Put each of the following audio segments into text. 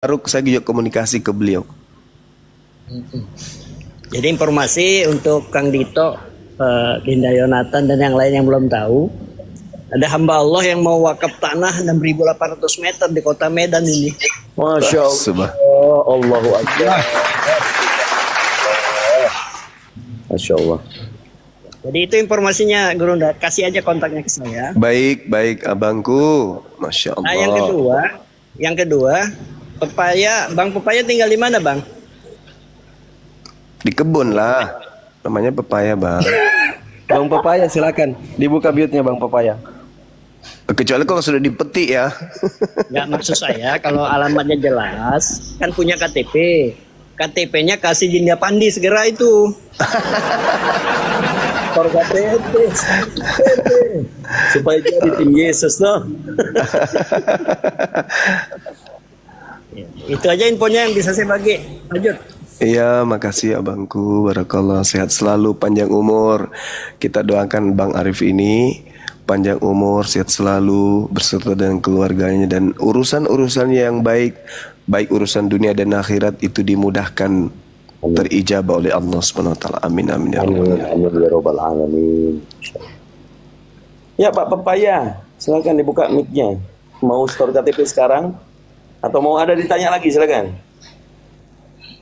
Baru saya juga komunikasi ke beliau. Jadi informasi untuk Kang Dito, Dinda Yonatan dan yang lain yang belum tahu, ada hamba Allah yang mau wakaf tanah 6.800 meter di kota Medan ini. Masya Allah. Allahu Akbar. Masya Allah. Jadi itu informasinya, Gurunda. Kasih aja kontaknya ke saya. Baik, baik abangku. Masya Allah. Nah, yang kedua, pepaya, Bang Pepaya tinggal di mana, Bang? Di kebun lah. Namanya pepaya, Bang. Bang Pepaya silakan dibuka mute-nya Bang Pepaya. Kecuali kalau sudah dipetik ya. Nggak, maksud saya kalau alamatnya jelas, kan punya KTP. KTP-nya kasih Jinda Pandi segera itu. KTP. Supaya jadi tim Yesus noh. Itu aja infonya yang bisa saya bagi. Lanjut. Iya, makasih abangku. Barakallah, sehat selalu, panjang umur. Kita doakan Bang Arif ini panjang umur, sehat selalu beserta dengan keluarganya dan urusan-urusannya yang baik, baik urusan dunia dan akhirat itu dimudahkan, terijabah oleh Allah Subhanahu wa taala. Amin amin ya rabbal alamin. Ya Pak Pepaya, silakan dibuka mic-nya. Mau store KTP sekarang atau mau ada ditanya lagi, silakan.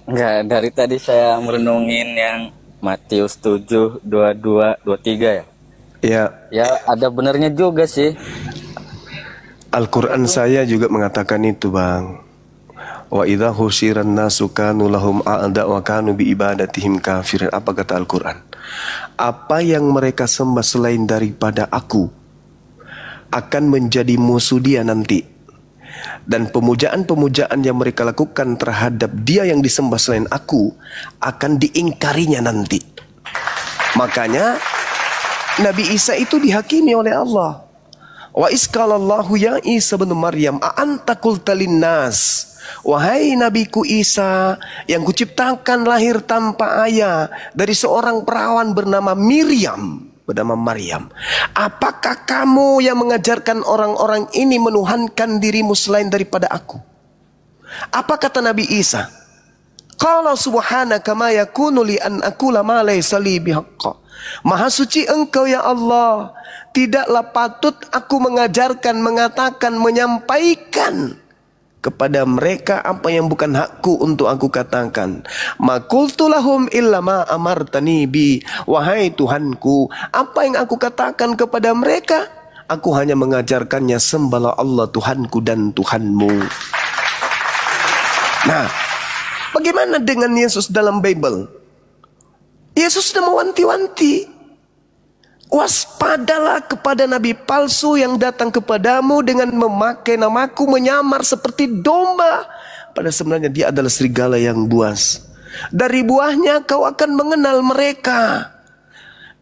Enggak, dari tadi saya merenungin yang Matius 7, 22, 23 ya. Ya. Ya, ada benernya juga sih. Al-Quran saya juga mengatakan itu, Bang. Wa idza husyiran nasu kanu lahum a'da wa kanu bi ibadatihim kafirin. Apa kata Al-Quran? Apa yang mereka sembah selain daripada aku akan menjadi musuh dia nanti. Dan pemujaan-pemujaan yang mereka lakukan terhadap dia yang disembah selain aku akan diingkarinya nanti. Makanya Nabi Isa itu dihakimi oleh Allah. Wa isqalallahu ya Isa bin Maryam a anta qulta linnas. Wahai Nabiku Isa yang kuciptakan lahir tanpa ayah dari seorang perawan bernama Maryam. Apakah kamu yang mengajarkan orang-orang ini menuhankan dirimu selain daripada aku? Apa kata Nabi Isa? Qala subhanaka ma yakunu li an aqula ma laysa li bihaqqa. Maha suci engkau ya Allah, tidaklah patut aku mengajarkan, mengatakan, menyampaikan kepada mereka apa yang bukan hakku untuk aku katakan. Ma qultu lahum illa ma amartani bi. Wahai Tuhanku, apa yang aku katakan kepada mereka, aku hanya mengajarkannya sembahlah Allah Tuhanku dan Tuhanmu. Nah, bagaimana dengan Yesus dalam Bible? Yesus sudah mewanti-wanti, waspadalah kepada nabi palsu yang datang kepadamu dengan memakai namaku, menyamar seperti domba, pada sebenarnya dia adalah serigala yang buas. Dari buahnya kau akan mengenal mereka.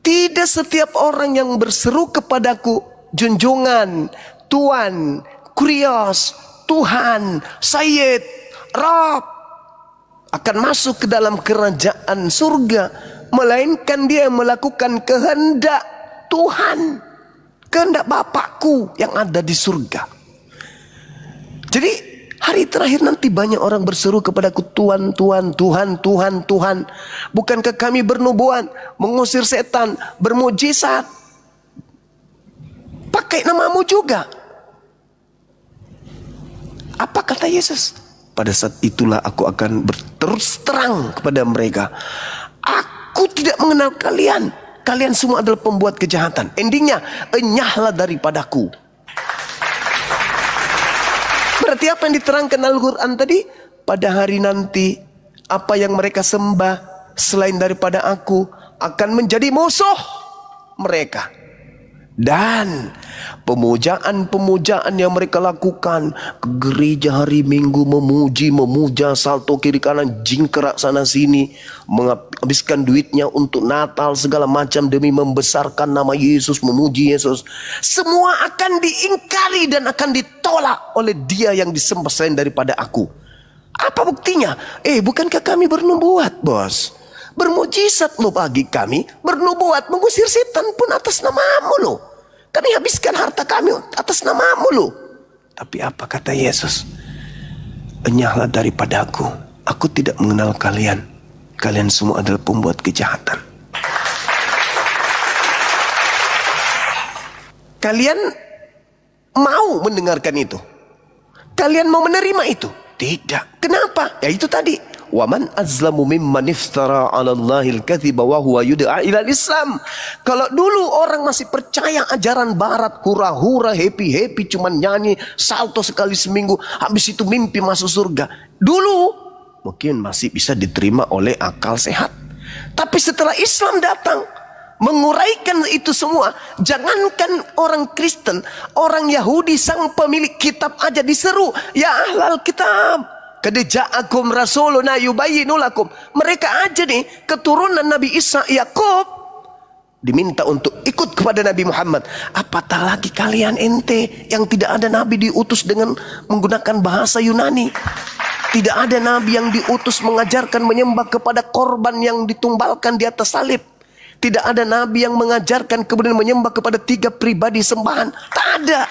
Tidak setiap orang yang berseru kepadaku, junjungan, Tuan, Kurios, Tuhan, Sayyid, Rab, akan masuk ke dalam kerajaan surga, melainkan dia melakukan kehendak Tuhan, kehendak Bapakku yang ada di surga. Jadi hari terakhir nanti banyak orang berseru kepadaku, Tuhan, Tuhan, Tuhan, Tuhan, Tuhan. Bukankah kami bernubuat, mengusir setan, bermujizat, pakai namamu juga? Apa kata Yesus? Pada saat itulah aku akan berterus terang kepada mereka, aku tidak mengenal kalian. Kalian semua adalah pembuat kejahatan. Endingnya, enyahlah daripadaku. Berarti apa yang diterangkan Al-Quran tadi? Pada hari nanti, apa yang mereka sembah selain daripada aku akan menjadi musuh mereka. Dan pemujaan-pemujaan yang mereka lakukan, ke gereja hari Minggu memuja salto kiri kanan, jingkrak sana sini, menghabiskan duitnya untuk Natal segala macam demi membesarkan nama Yesus, memuji Yesus, semua akan diingkari dan akan ditolak oleh dia yang disembah selain daripada aku. Apa buktinya? Bukankah kami bernubuat, bos? Bermujizat lo bagi kami, bernubuat, mengusir setan pun atas namamu lo. Kami habiskan harta kami atas namamu lo. Tapi apa kata Yesus? enyahlah daripadaku. Aku tidak mengenal kalian. Kalian semua adalah pembuat kejahatan. Kalian mau mendengarkan itu? Kalian mau menerima itu? Tidak. Kenapa? Ya itu tadi. Waman azlamu mimman iftara 'ala Allahil kadhiba wa huwa yud'a ila Islam. Kalau dulu orang masih percaya ajaran barat, hura-hura, happy-happy, cuman nyanyi salto sekali seminggu, habis itu mimpi masuk surga. Dulu mungkin masih bisa diterima oleh akal sehat. Tapi setelah Islam datang menguraikan itu semua, jangankan orang Kristen, orang Yahudi, sang pemilik kitab aja diseru, ya ahlal kitab, qad ja'akum rasuluna yubayyinu lakum. Mereka aja nih keturunan Nabi Isa, Yakub, diminta untuk ikut kepada Nabi Muhammad. Apatah lagi kalian ente yang tidak ada nabi diutus dengan menggunakan bahasa Yunani. Tidak ada nabi yang diutus mengajarkan menyembah kepada korban yang ditumbalkan di atas salib. Tidak ada nabi yang mengajarkan kemudian menyembah kepada 3 pribadi sembahan. Tak ada.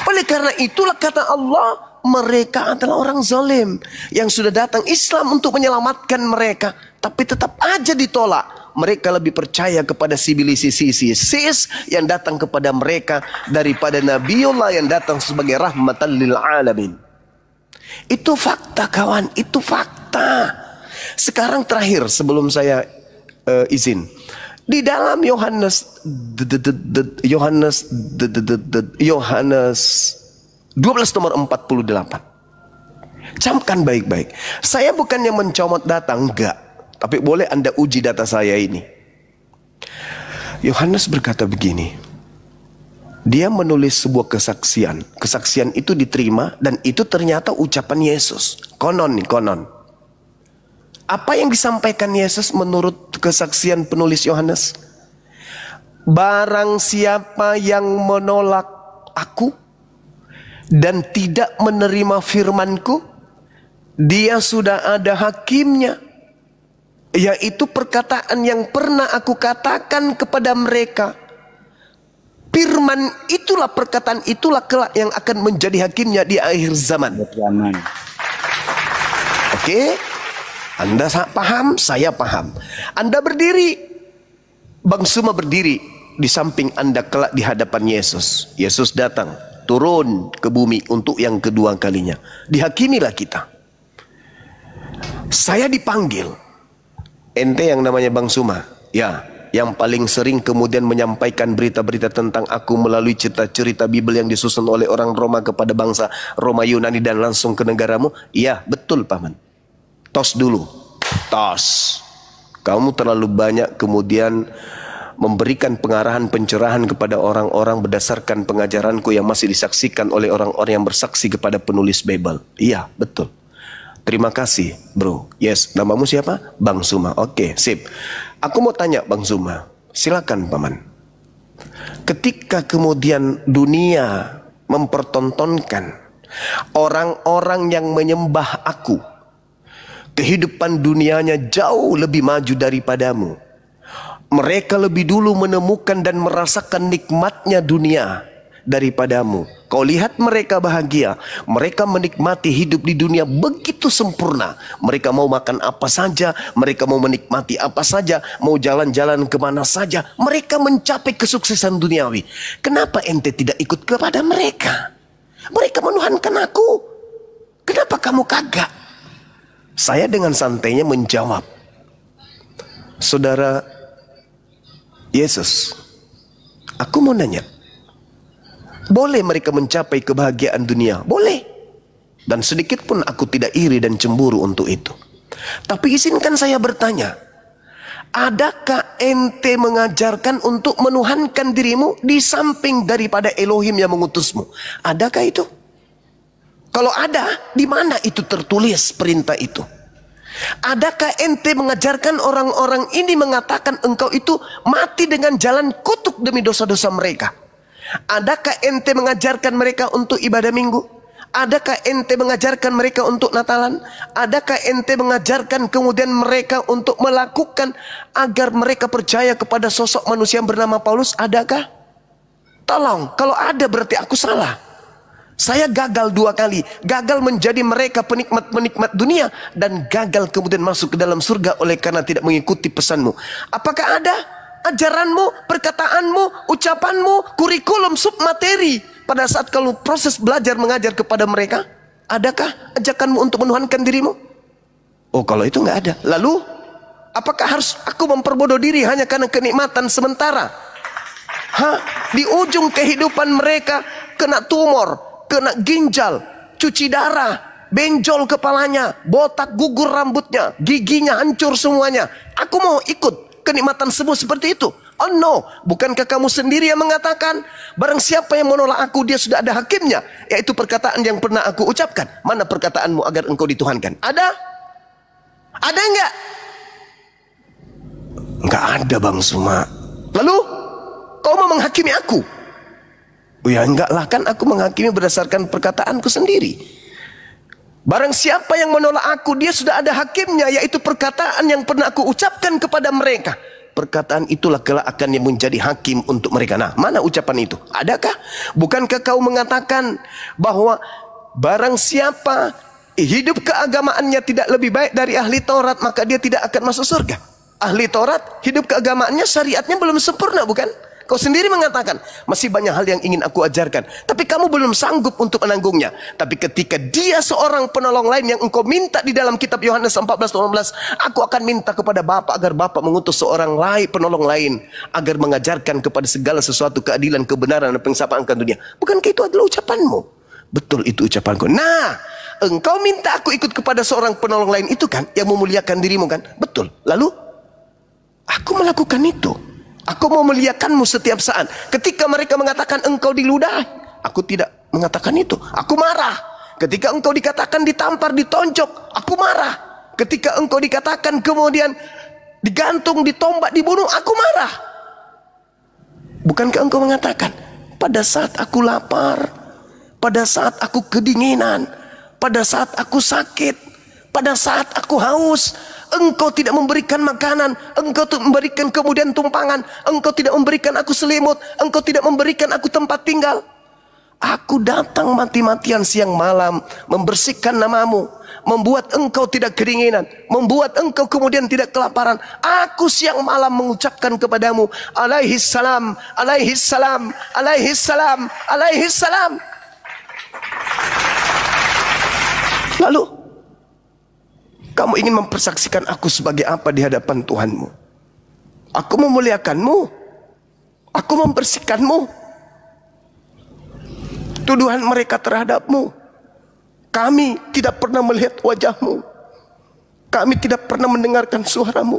Oleh karena itulah kata Allah, mereka adalah orang zalim yang sudah datang Islam untuk menyelamatkan mereka, tapi tetap aja ditolak. Mereka lebih percaya kepada sivilisasi yang datang kepada mereka daripada Nabiullah yang datang sebagai rahmatan lil alamin. Itu fakta kawan, itu fakta. Sekarang terakhir sebelum saya izin, di dalam Yohanes 12 nomor 48. Camkan baik-baik. Saya bukannya mencomot data, enggak. Tapi boleh Anda uji data saya ini. Yohanes berkata begini. Dia menulis sebuah kesaksian. Kesaksian itu diterima dan itu ternyata ucapan Yesus. Konon nih, konon. Apa yang disampaikan Yesus menurut kesaksian penulis Yohanes? Barang siapa yang menolak aku dan tidak menerima firmanku, dia sudah ada hakimnya, yaitu perkataan yang pernah aku katakan kepada mereka. Firman itulah, perkataan itulah kelak yang akan menjadi hakimnya di akhir zaman. Oke? Anda paham, saya paham. Anda berdiri, Bang Suma berdiri di samping Anda kelak di hadapan Yesus. Yesus datang, turun ke bumi untuk yang kedua kalinya. Dihakimilah kita. Saya dipanggil. Ente yang namanya Bang Suma, ya, yang paling sering kemudian menyampaikan berita-berita tentang aku melalui cerita-cerita Bible yang disusun oleh orang Roma kepada bangsa Roma Yunani dan langsung ke negaramu. Iya, betul paman. Tos dulu, tos. Kamu terlalu banyak kemudian memberikan pengarahan pencerahan kepada orang-orang berdasarkan pengajaranku yang masih disaksikan oleh orang-orang yang bersaksi kepada penulis Bible. Iya, betul. Terima kasih, bro. Yes, namamu siapa? Bang Suma. Oke, sip. Aku mau tanya Bang Suma. Silakan, paman. Ketika kemudian dunia mempertontonkan orang-orang yang menyembah aku, kehidupan dunianya jauh lebih maju daripadamu. Mereka lebih dulu menemukan dan merasakan nikmatnya dunia daripadamu. Kau lihat mereka bahagia. Mereka menikmati hidup di dunia begitu sempurna. Mereka mau makan apa saja, mereka mau menikmati apa saja, mau jalan-jalan kemana saja. Mereka mencapai kesuksesan duniawi. Kenapa ente tidak ikut kepada mereka? Mereka menuhankan aku. Kenapa kamu kagak? Saya dengan santainya menjawab, Saudara Yesus, aku mau nanya, boleh mereka mencapai kebahagiaan dunia? Boleh. Dan sedikit pun aku tidak iri dan cemburu untuk itu. Tapi izinkan saya bertanya, adakah ente mengajarkan untuk menuhankan dirimu di samping daripada Elohim yang mengutusmu? Adakah itu? Kalau ada, di mana itu tertulis perintah itu? Adakah ente mengajarkan orang-orang ini mengatakan engkau itu mati dengan jalan kutuk demi dosa-dosa mereka? Adakah ente mengajarkan mereka untuk ibadah minggu? Adakah ente mengajarkan mereka untuk Natalan? Adakah ente mengajarkan kemudian mereka untuk melakukan agar mereka percaya kepada sosok manusia yang bernama Paulus? Adakah? Tolong, kalau ada berarti aku salah. Saya gagal 2 kali. Gagal menjadi mereka penikmat-penikmat dunia. Dan gagal kemudian masuk ke dalam surga oleh karena tidak mengikuti pesanmu. Apakah ada ajaranmu, perkataanmu, ucapanmu, kurikulum, submateri pada saat kalau proses belajar mengajar kepada mereka? Adakah ajakanmu untuk menuhankan dirimu? Oh, kalau itu nggak ada. Lalu, apakah harus aku memperbodoh diri hanya karena kenikmatan sementara? Di ujung kehidupan mereka kena tumor, kena ginjal, cuci darah, benjol kepalanya, botak, gugur rambutnya, giginya hancur semuanya. Aku mau ikut kenikmatan semua seperti itu? Oh no, bukankah kamu sendiri yang mengatakan, barang siapa yang menolak aku, dia sudah ada hakimnya, yaitu perkataan yang pernah aku ucapkan. Mana perkataanmu agar engkau dituhankan? Ada? Ada enggak? Enggak ada, Bang Suma. Lalu kau mau menghakimi aku? Oh ya enggak lah, kan aku menghakimi berdasarkan perkataanku sendiri. Barang siapa yang menolak aku, dia sudah ada hakimnya, yaitu perkataan yang pernah aku ucapkan kepada mereka. Perkataan itulah kelak akan yang menjadi hakim untuk mereka. Nah, mana ucapan itu? Adakah? Bukankah kau mengatakan bahwa barang siapa hidup keagamaannya tidak lebih baik dari ahli Taurat, maka dia tidak akan masuk surga? Ahli Taurat, hidup keagamaannya, syariatnya belum sempurna, bukan? Kau sendiri mengatakan, masih banyak hal yang ingin aku ajarkan, tapi kamu belum sanggup untuk menanggungnya. Tapi ketika dia seorang penolong lain yang engkau minta di dalam kitab Yohanes 14:18, aku akan minta kepada Bapa agar Bapa mengutus seorang lain, penolong lain, agar mengajarkan kepada segala sesuatu keadilan, kebenaran, dan pengsapaan akan dunia. Bukankah itu adalah ucapanmu? Betul, itu ucapanku. Nah, engkau minta aku ikut kepada seorang penolong lain itu kan, yang memuliakan dirimu kan? Betul. Lalu, aku melakukan itu. Aku mau memuliakanmu setiap saat. Ketika mereka mengatakan engkau diludahi, aku tidak mengatakan itu. Aku marah. Ketika engkau dikatakan ditampar, ditonjok, aku marah. Ketika engkau dikatakan kemudian digantung, ditombak, dibunuh, aku marah. Bukankah engkau mengatakan, pada saat aku lapar, pada saat aku kedinginan, pada saat aku sakit, pada saat aku haus, engkau tidak memberikan makanan, engkau tidak memberikan kemudian tumpangan, engkau tidak memberikan aku selimut, engkau tidak memberikan aku tempat tinggal. Aku datang mati-matian siang malam membersihkan namamu, membuat engkau tidak kedinginan, membuat engkau kemudian tidak kelaparan. Aku siang malam mengucapkan kepadamu, alaihi salam, alaihi salam, alaihi salam, alaihi salam. Lalu kamu ingin mempersaksikan aku sebagai apa di hadapan Tuhanmu? Aku memuliakanmu, aku membersihkanmu. Tuduhan mereka terhadapmu, kami tidak pernah melihat wajahmu, kami tidak pernah mendengarkan suaramu.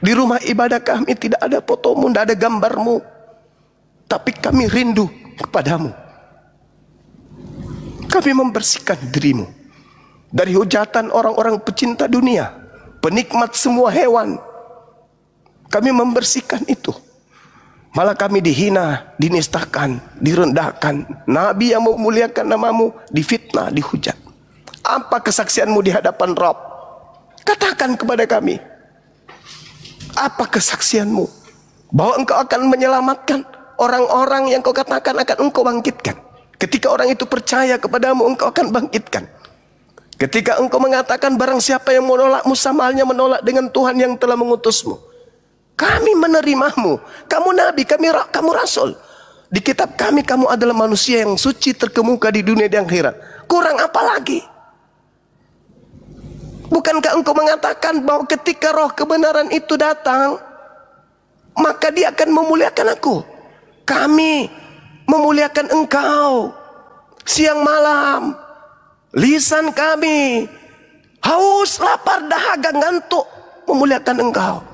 Di rumah ibadah kami tidak ada fotomu, tidak ada gambarmu, tapi kami rindu kepadamu. Kami membersihkan dirimu dari hujatan orang-orang pecinta dunia, penikmat semua hewan. Kami membersihkan itu. Malah kami dihina, dinistakan, direndahkan. Nabi yang memuliakan namamu difitnah, dihujat. Apa kesaksianmu di hadapan Rabb? Katakan kepada kami, apa kesaksianmu? Bahwa engkau akan menyelamatkan orang-orang yang kau katakan akan engkau bangkitkan. Ketika orang itu percaya kepadamu, engkau akan bangkitkan. Ketika engkau mengatakan barang siapa yang menolakmu sama halnya menolak dengan Tuhan yang telah mengutusmu. Kami menerimamu. Kamu nabi, kamu rasul. Di kitab kami kamu adalah manusia yang suci terkemuka di dunia dan akhirat. Kurang apa lagi? Bukankah engkau mengatakan bahwa ketika roh kebenaran itu datang, maka dia akan memuliakan aku. Kami memuliakan engkau siang malam. Lisan kami haus, lapar, dahaga, ngantuk memuliakan engkau.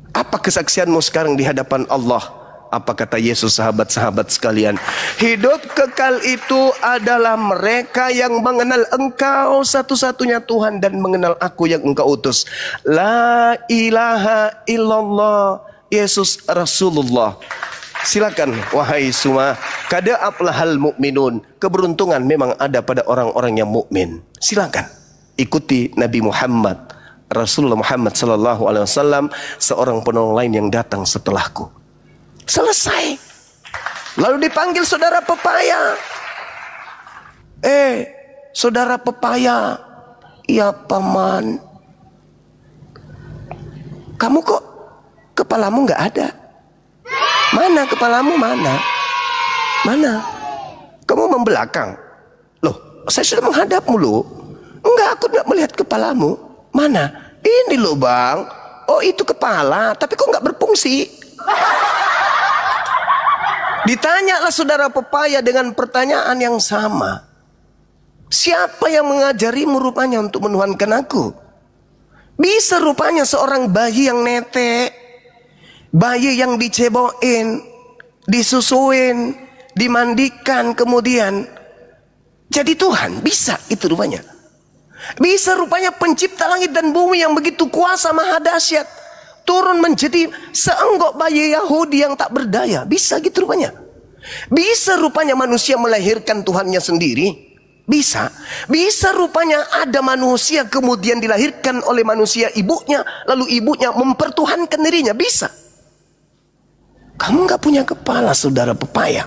Apa kesaksianmu sekarang di hadapan Allah? Apa kata Yesus, sahabat-sahabat sekalian? Hidup kekal itu adalah mereka yang mengenal engkau satu-satunya Tuhan dan mengenal aku yang engkau utus. La ilaha illallah, Yesus Rasulullah. Silakan wahai semua, kada aflahal mu'minun. Keberuntungan memang ada pada orang-orang yang mukmin. Silakan ikuti Nabi Muhammad, Rasulullah Muhammad sallallahu alaihi wasallam, seorang penolong lain yang datang setelahku. Selesai. Lalu dipanggil saudara pepaya. Saudara Pepaya, ya paman, kamu kok kepalamu nggak ada? Mana kepalamu, mana? Mana? Kamu membelakang. Loh, saya sudah menghadapmu loh. Enggak, aku tidak melihat kepalamu. Mana? Ini loh bang. Oh itu kepala, tapi kok nggak berfungsi? Ditanyalah saudara Pepaya dengan pertanyaan yang sama. Siapa yang mengajarimu rupanya untuk menuhankan aku? Bisa rupanya seorang bayi yang netek, bayi yang diceboin, disusuin, dimandikan, kemudian jadi Tuhan. Bisa itu rupanya. Bisa rupanya pencipta langit dan bumi yang begitu kuasa maha dahsyat turun menjadi seenggok bayi Yahudi yang tak berdaya. Bisa gitu rupanya. Bisa rupanya manusia melahirkan Tuhannya sendiri. Bisa. Bisa rupanya ada manusia kemudian dilahirkan oleh manusia ibunya, lalu ibunya mempertuhankan dirinya. Bisa. Kamu nggak punya kepala, saudara Pepaya.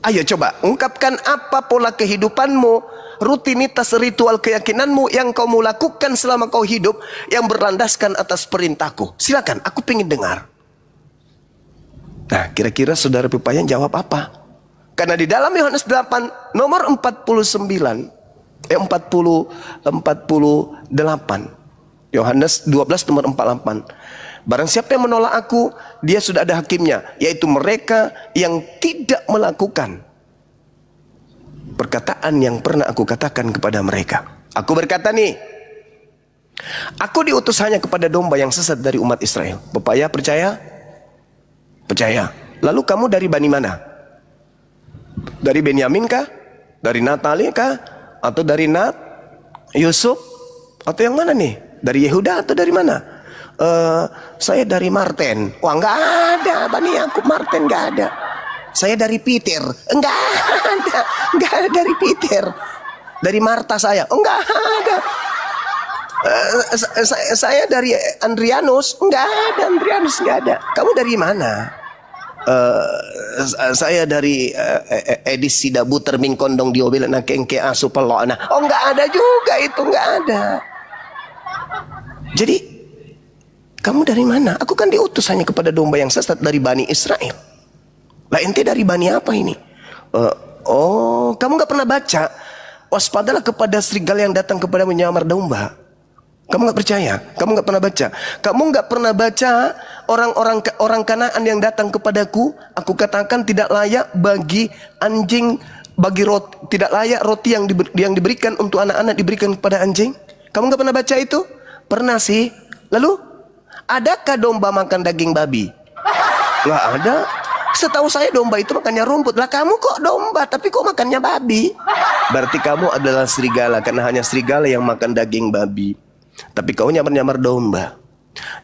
Ayo coba ungkapkan apa pola kehidupanmu, rutinitas ritual keyakinanmu yang kau mau lakukan selama kau hidup yang berlandaskan atas perintahku. Silakan, aku ingin dengar. Nah, kira-kira saudara Pepaya jawab apa? Karena di dalam Yohanes 8 nomor 48, Yohanes 12 nomor 48. Barang siapa yang menolak aku, dia sudah ada hakimnya, yaitu mereka yang tidak melakukan perkataan yang pernah aku katakan kepada mereka. Aku berkata nih, aku diutus hanya kepada domba yang sesat dari umat Israel. Pepaya percaya? Percaya. Lalu kamu dari Bani mana? Dari Benyamin kah? Dari Natali kah? Atau dari Yusuf? Atau yang mana nih? Dari Yehuda atau dari mana? Saya dari Marten. Wah, nggak ada Bani Yakub, Marten nggak ada. Saya dari Peter. Nggak ada dari Peter. Dari Marta saya. Oh, nggak ada. Saya dari Andrianus. Nggak ada Andrianus, nggak ada. Kamu dari mana? Saya dari edisi dabu terming kondong diobel na kengke asu pelona. Oh, nggak ada juga itu, nggak ada. Jadi kamu dari mana? Aku kan diutus hanya kepada domba yang sesat dari Bani Israel. Lah ente dari Bani apa ini? Kamu nggak pernah baca? Waspadalah kepada serigala yang datang kepada menyamar domba. Kamu nggak percaya? Kamu nggak pernah baca? Kamu nggak pernah baca orang Kanaan yang datang kepadaku? Aku katakan tidak layak bagi anjing, bagi roti, tidak layak roti yang diberikan untuk anak-anak diberikan kepada anjing. Kamu nggak pernah baca itu? Pernah sih. Lalu adakah domba makan daging babi? Nggak ada. Setahu saya domba itu makannya rumput. Lah kamu kok domba tapi kok makannya babi? Berarti kamu adalah serigala, karena hanya serigala yang makan daging babi. Tapi kau nyamar-nyamar domba.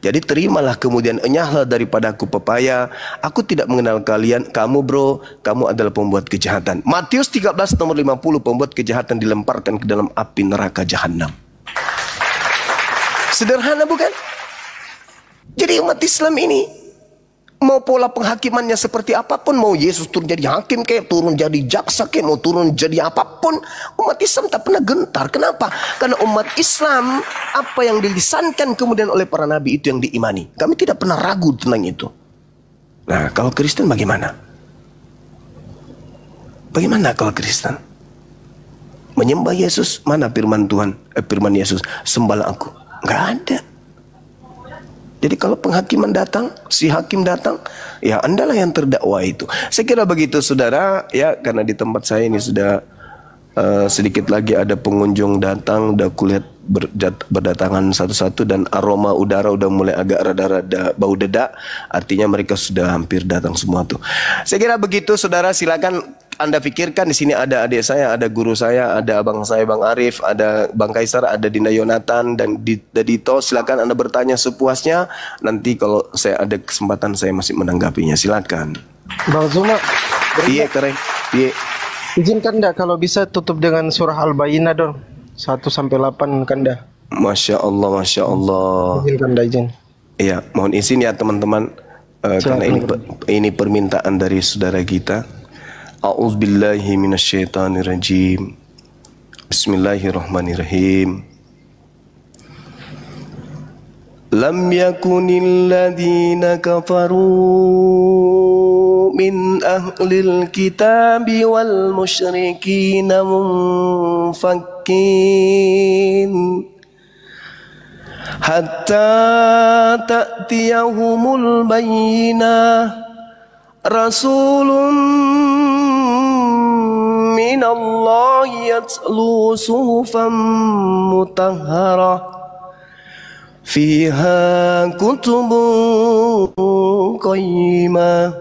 Jadi terimalah kemudian enyahlah daripada aku Pepaya. Aku tidak mengenal kalian. Kamu bro, kamu adalah pembuat kejahatan. Matius 13 nomor 50, pembuat kejahatan dilemparkan ke dalam api neraka jahanam. Sederhana bukan? Jadi umat Islam ini mau pola penghakimannya seperti apapun, mau Yesus turun jadi hakim kayak, turun jadi jaksa kayak, mau turun jadi apapun, umat Islam tak pernah gentar. Kenapa? Karena umat Islam, apa yang dilisankan kemudian oleh para nabi itu yang diimani. Kami tidak pernah ragu tentang itu. Nah, kalau Kristen bagaimana? Bagaimana kalau Kristen? Menyembah Yesus, mana firman Tuhan? Firman Yesus, sembahlah aku. Nggak ada. Jadi kalau penghakiman datang, si hakim datang, ya andalah yang terdakwa itu. Saya kira begitu saudara, ya, karena di tempat saya ini sudah sedikit lagi ada pengunjung datang, udah kulihat berdatangan satu-satu dan aroma udara udah mulai agak rada-rada bau dedak, artinya mereka sudah hampir datang semua tuh. Saya kira begitu saudara, silakan Anda pikirkan, di sini ada adik saya, ada guru saya, ada abang saya Bang Arif, ada Bang Kaisar, ada Dinda Yonatan dan Dito. Silakan Anda bertanya sepuasnya. Nanti kalau saya ada kesempatan saya masih menanggapinya. Silakan. Bang Zuma. Iya keren. Iya. Izinkan dah kalau bisa tutup dengan surah Al-Bayyinah dong. 1-8 kan dah. Masya Allah, Masya Allah. Izinkan dah izin. Iya, mohon izin ya teman-teman. Karena ini permintaan dari saudara kita. A'udzubillahi minasyaitonirrajim. Bismillahirrahmanirrahim. Lam yakunil ladzina kafaru min ahlil kitabi wal musyrikin munfakkin hatta ta'tiyahumul bayyinah rasulun minallahi yatlu suhufan mutahharah fiha kutubun qayyimah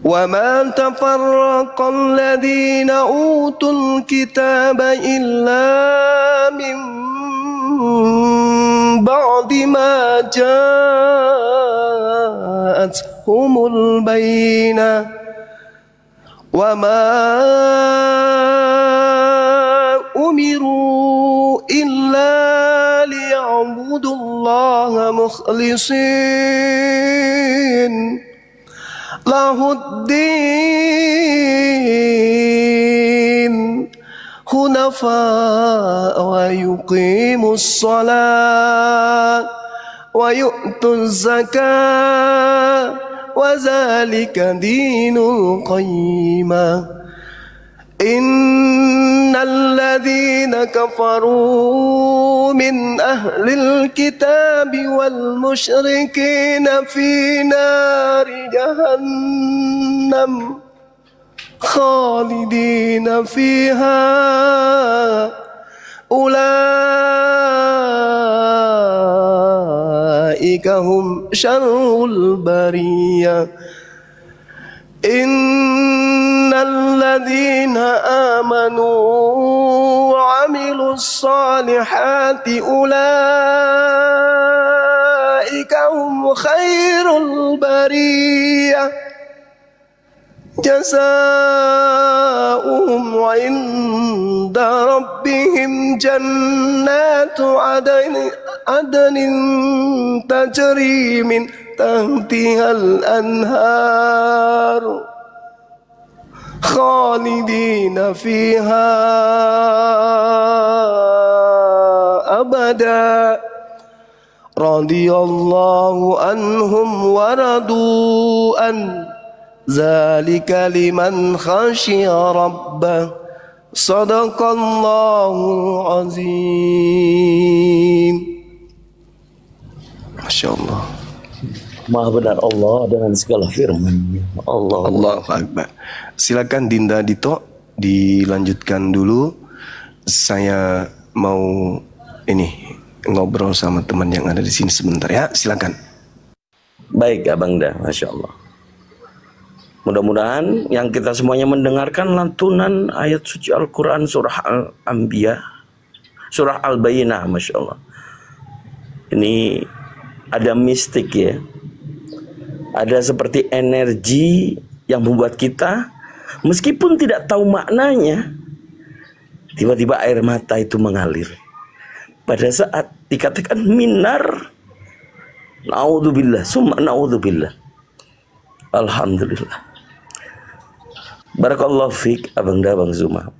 wa ma tafarraqal ladzina utul kitaba illa min ba'di ma ja'athumul bayyinah wa ma umiru illa liya'budullaha mukhlisin lahuddin hunafa wa yuqimus salat wa yu'tuz zakah wa zalika dinul qayyimah innal ladzina kafaru min ahlil kitabi wal musyrikina fi nari jahannam khalidina fiha ulaika hum syarrul bariyah innal ladzina amanu wa amilus salihati ulaika hum khairul bariyah jazaa'uhum 'inda rabbihim jannatu 'adnin tajri min tahtihal anhar khalidina fiha abada radiyallahu anhum wa radu an zalika liman khashiya rabbah sadaqallahul azim. Masya Allah. Maha benar Allah dengan segala firman-Nya. Allahu Akbar. Silakan Dinda Dito dilanjutkan dulu. Saya mau ngobrol sama teman yang ada di sini sebentar ya. Silakan. Baik Abang Da, Masya Allah. Mudah-mudahan yang kita semuanya mendengarkan lantunan ayat suci Al-Quran surah Al-Anbiya, surah Al-Bayyinah, Masya Allah. Ini ada mistik ya. Ada seperti energi yang membuat kita meskipun tidak tahu maknanya, tiba-tiba air mata itu mengalir. Pada saat dikatakan minar, naudzubillah, summa naudzubillah. Alhamdulillah. Barakallahu fiik Abang Da, Bang Zuma.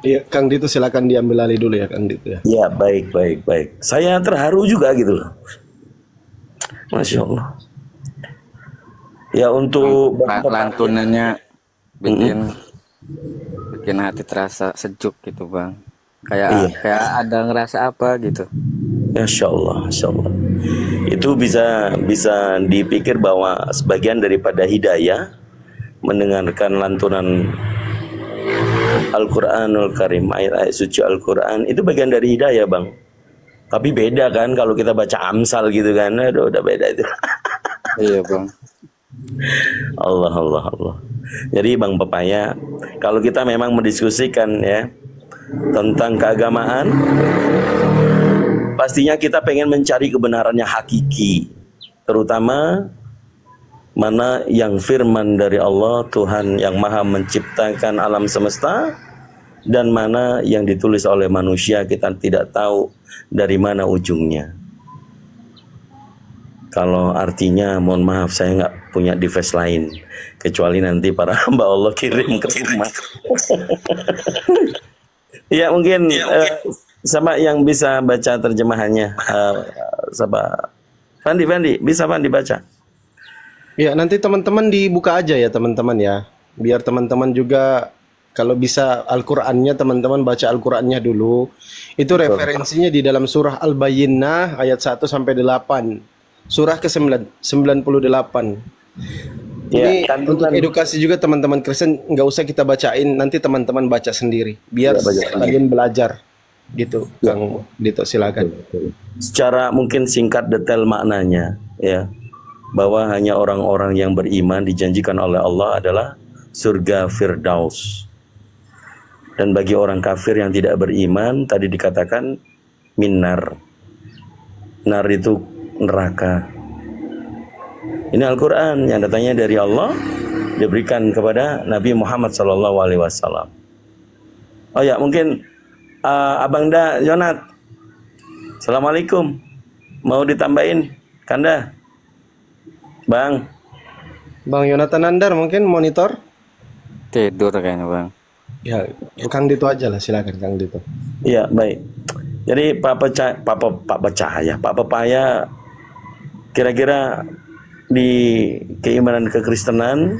Iya, Kang Dito silakan diambil alih dulu ya, Kang Dito ya. Ya, baik. Saya terharu juga gitu loh. Masya Allah. Ya untuk lantunannya bikin hati terasa sejuk gitu Bang. Kayak ada ngerasa apa gitu. Masya Allah. Itu bisa dipikir bahwa sebagian daripada hidayah mendengarkan lantunan Al-Quranul Karim, ayat-ayat suci Al-Quran itu bagian dari hidayah Bang. Tapi beda kan kalau kita baca Amsal gitu kan, aduh udah beda itu. Iya Bang. Allah. Jadi Bang Pepaya, kalau kita memang mendiskusikan ya tentang keagamaan, pastinya kita pengen mencari kebenarannya hakiki, terutama mana yang firman dari Allah, Tuhan yang maha menciptakan alam semesta, dan mana yang ditulis oleh manusia, kita tidak tahu dari mana ujungnya. Kalau artinya mohon maaf saya nggak punya device lain kecuali nanti para hamba Allah kirim ke rumah. Ya mungkin sama yang bisa baca terjemahannya, sama Fandi bisa Fandi baca. Ya, nanti teman-teman dibuka aja ya teman-teman ya. Biar teman-teman juga kalau bisa Al-Qur'annya teman-teman baca Al-Qur'annya dulu. Itu referensinya di dalam surah Al-Bayyinah ayat 1 sampai 8. Surah ke-98. Ini untuk edukasi juga teman-teman Kristen, nggak usah kita bacain, nanti teman-teman baca sendiri biar kalian belajar gitu. Kang Dito silakan. Secara mungkin singkat detail maknanya ya, bahwa hanya orang-orang yang beriman dijanjikan oleh Allah adalah surga Firdaus. Dan bagi orang kafir yang tidak beriman tadi dikatakan minar. Nar itu neraka. Ini Al-Quran yang datangnya dari Allah, diberikan kepada Nabi Muhammad SAW. Oh ya, mungkin Abang Da Yonat, Assalamualaikum, mau ditambahin Kanda? Bang Yonatan Nandar mungkin monitor? Tidur kayaknya Bang. Ya, Kang Dito aja lah, silakan Kang Dito. Iya, baik. Jadi Pak Pepaya kira-kira di keimanan kekristenan,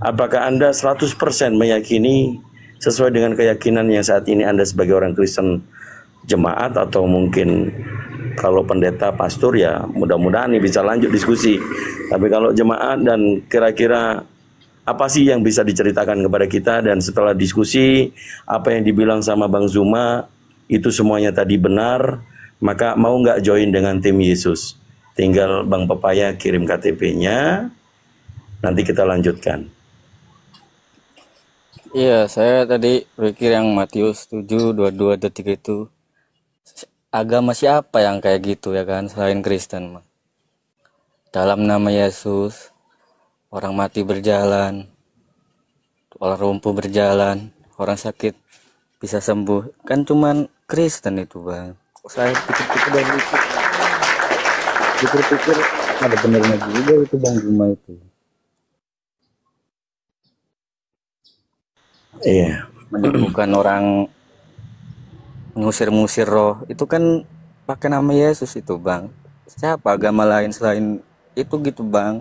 apakah Anda 100% meyakini sesuai dengan keyakinan yang saat ini Anda sebagai orang Kristen jemaat, atau mungkin kalau pendeta pastor ya mudah-mudahan nih bisa lanjut diskusi. Tapi kalau jemaat, dan kira-kira apa sih yang bisa diceritakan kepada kita, dan setelah diskusi apa yang dibilang sama Bang Zuma itu semuanya tadi benar, maka mau nggak join dengan tim Yesus? Tinggal Bang Pepaya kirim KTP-nya, nanti kita lanjutkan. Iya, saya tadi pikir yang Matius 7:22-23 itu agama siapa yang kayak gitu ya kan, selain Kristen. Dalam nama Yesus, orang mati berjalan, orang lumpuh berjalan, orang sakit bisa sembuh. Kan cuman Kristen itu Bang. Saya pikir-pikir dari itu. Pikir-pikir ada benernya juga itu Bang Zuma itu. Iya. Menyembuhkan orang, ngusir-ngusir roh, itu kan pakai nama Yesus itu Bang. Siapa agama lain selain itu gitu Bang?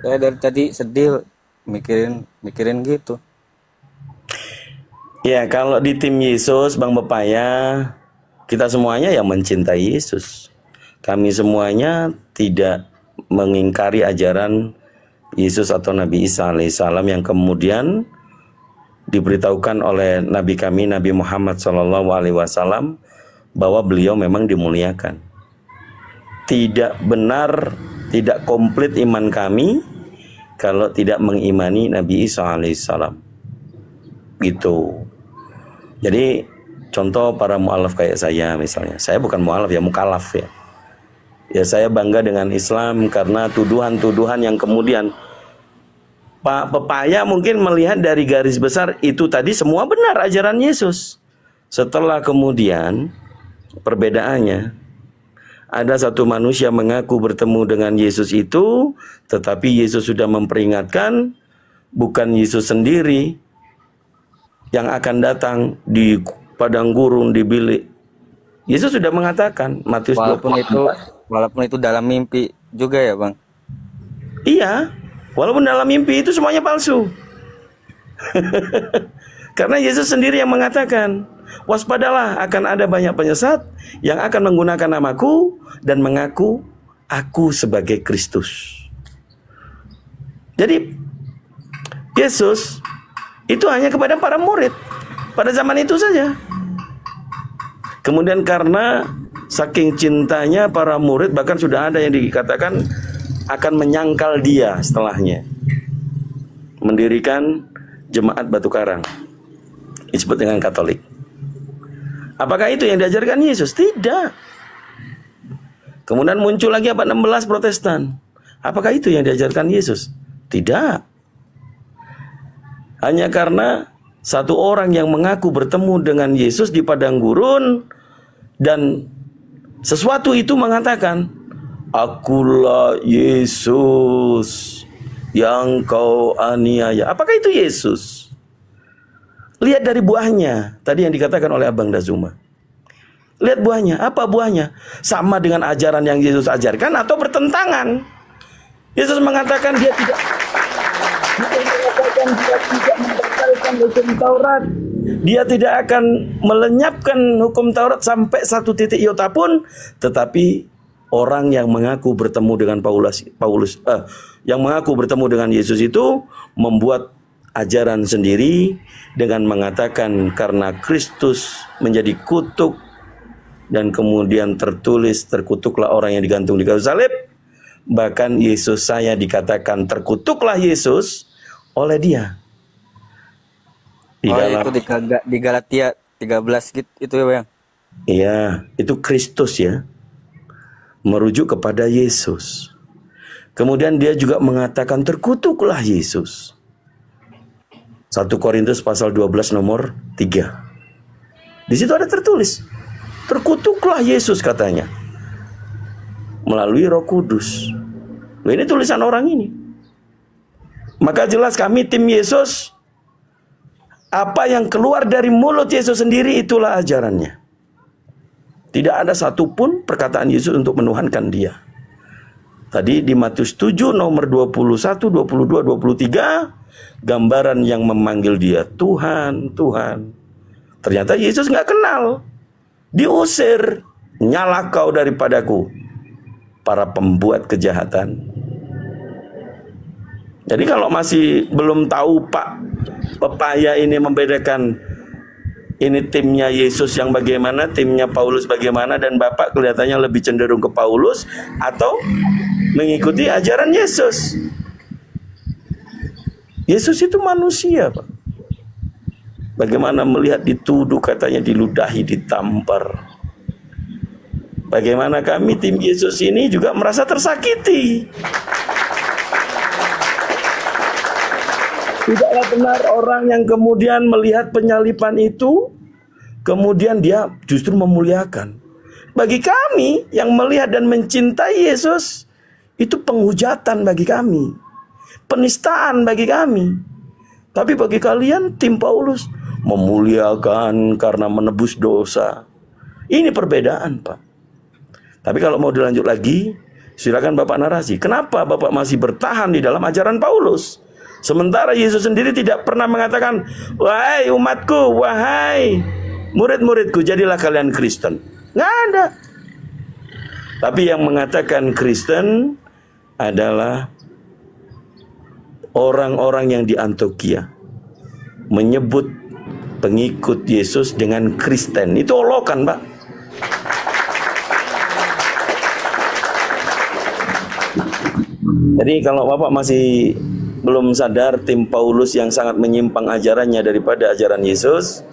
Saya dari tadi sedih mikirin gitu. Ya, kalau di tim Yesus, Bang Pepaya, kita semuanya yang mencintai Yesus. Kami semuanya tidak mengingkari ajaran Yesus atau Nabi Isa alaihissalam yang kemudian diberitahukan oleh Nabi kami, Nabi Muhammad SAW, bahwa beliau memang dimuliakan. Tidak benar, tidak komplit iman kami kalau tidak mengimani Nabi Isa alaihissalam. Gitu. Jadi contoh para mu'alaf kayak saya misalnya. Saya bukan mu'alaf ya, mukalaf ya. Ya saya bangga dengan Islam karena tuduhan-tuduhan yang kemudian Pak Pepaya mungkin melihat dari garis besar itu tadi semua benar ajaran Yesus. Setelah kemudian perbedaannya, ada satu manusia mengaku bertemu dengan Yesus itu, tetapi Yesus sudah memperingatkan bukan Yesus sendiri yang akan datang di padang gurun di bilik. Yesus sudah mengatakan Matius 24. Walaupun itu dalam mimpi juga ya Bang. Iya, walaupun dalam mimpi itu semuanya palsu. Karena Yesus sendiri yang mengatakan, waspadalah akan ada banyak penyesat yang akan menggunakan namaku dan mengaku aku sebagai Kristus. Jadi Yesus itu hanya kepada para murid pada zaman itu saja. Kemudian karena saking cintanya para murid, bahkan sudah ada yang dikatakan akan menyangkal dia setelahnya, mendirikan jemaat Batu Karang, disebut dengan Katolik. Apakah itu yang diajarkan Yesus? Tidak. Kemudian muncul lagi abad 16 Protestan. Apakah itu yang diajarkan Yesus? Tidak. Hanya karena satu orang yang mengaku bertemu dengan Yesus di padang gurun, dan sesuatu itu mengatakan akulah Yesus yang kau aniaya. Apakah itu Yesus? Lihat dari buahnya. Tadi yang dikatakan oleh Abang Dazuma. Lihat buahnya. Apa buahnya? Sama dengan ajaran yang Yesus ajarkan atau bertentangan? Yesus mengatakan dia tidak membatalkan hukum Taurat. Dia tidak akan melenyapkan hukum Taurat sampai satu titik iota pun. Tetapi orang yang mengaku bertemu dengan yang mengaku bertemu dengan Yesus itu membuat ajaran sendiri dengan mengatakan karena Kristus menjadi kutuk dan kemudian terkutuklah orang yang digantung di kayu salib. Bahkan Yesus saya dikatakan terkutuklah Yesus oleh dia. Itu di Galatia 13 gitu itu ya Bang. Iya, itu Kristus ya. Merujuk kepada Yesus. Kemudian dia juga mengatakan terkutuklah Yesus. 1 Korintus pasal 12 nomor 3. Di situ ada tertulis terkutuklah Yesus katanya melalui Roh Kudus. Nah, ini tulisan orang ini. Maka jelas kami tim Yesus, apa yang keluar dari mulut Yesus sendiri itulah ajarannya. Tidak ada satupun perkataan Yesus untuk menuhankan dia. Tadi di Matius 7 nomor 21, 22, 23 gambaran yang memanggil dia Tuhan, Tuhan. Ternyata Yesus nggak kenal. Diusir, nyala kau daripadaku, para pembuat kejahatan. Jadi kalau masih belum tahu Pak Pepaya ini membedakan ini timnya Yesus yang bagaimana, timnya Paulus bagaimana, dan Bapak kelihatannya lebih cenderung ke Paulus atau mengikuti ajaran Yesus. Yesus itu manusia, Pak. Bagaimana melihat dituduh, katanya diludahi, ditampar. Bagaimana kami tim Yesus ini juga merasa tersakiti. Tidaklah benar orang yang kemudian melihat penyalipan itu, kemudian dia justru memuliakan. Bagi kami yang melihat dan mencintai Yesus, itu penghujatan bagi kami, penistaan bagi kami. Tapi bagi kalian tim Paulus, memuliakan karena menebus dosa. Ini perbedaan, Pak. Tapi kalau mau dilanjut lagi, silakan Bapak narasi. Kenapa Bapak masih bertahan di dalam ajaran Paulus? Sementara Yesus sendiri tidak pernah mengatakan, wahai umatku, wahai murid-muridku, jadilah kalian Kristen. Nggak ada. Tapi yang mengatakan Kristen adalah orang-orang yang di Antioquia, menyebut pengikut Yesus dengan Kristen. Itu olokan, Pak. Jadi kalau Bapak masih belum sadar tim Paulus yang sangat menyimpang ajarannya daripada ajaran Yesus,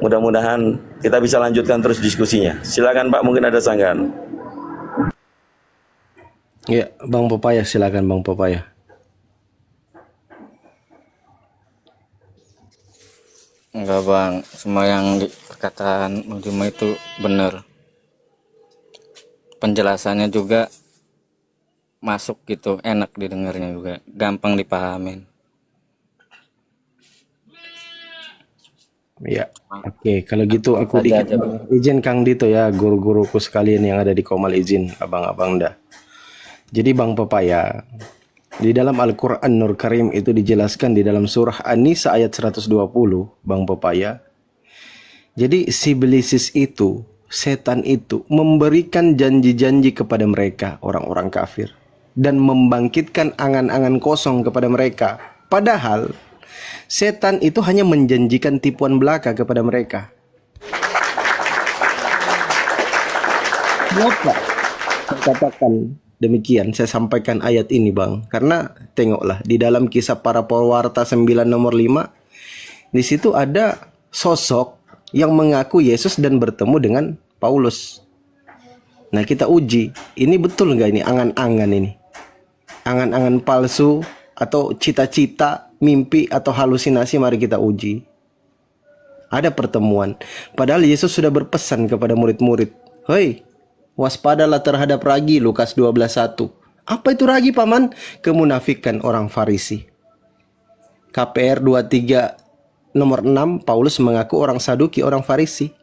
mudah-mudahan kita bisa lanjutkan terus diskusinya. Silakan Pak, mungkin ada sanggahan. Ya, Bang Pepaya, silakan Bang Pepaya. Enggak Bang, semua yang perkataan Bang Juma itu benar. Penjelasannya juga masuk gitu, enak didengarnya juga, gampang dipahamin. Ya, oke. Kalau gitu aku izin Kang Dito ya, guru-guruku sekalian yang ada di Komal, izin abang-abang dah. Jadi Bang Pepaya, di dalam Al-Quran Nur Karim itu dijelaskan di dalam surah An-Nisa ayat 120, Bang Pepaya. Jadi si Iblisis itu, setan itu memberikan janji-janji kepada mereka, orang-orang kafir, dan membangkitkan angan-angan kosong kepada mereka. Padahal setan itu hanya menjanjikan tipuan belaka kepada mereka. Kenapa saya katakan demikian? Saya sampaikan ayat ini Bang, karena tengoklah di dalam Kisah Para Pewarta 9 nomor 5, di situ ada sosok yang mengaku Yesus dan bertemu dengan Paulus. Nah kita uji, ini betul nggak ini angan-angan ini? Angan-angan palsu atau cita-cita, mimpi atau halusinasi, mari kita uji. Ada pertemuan. Padahal Yesus sudah berpesan kepada murid-murid, hei, Waspadalah terhadap ragi, Lukas 12:1. Apa itu ragi, Paman? Kemunafikan orang Farisi. KPR 23 nomor 6, Paulus mengaku orang Saduki, orang Farisi.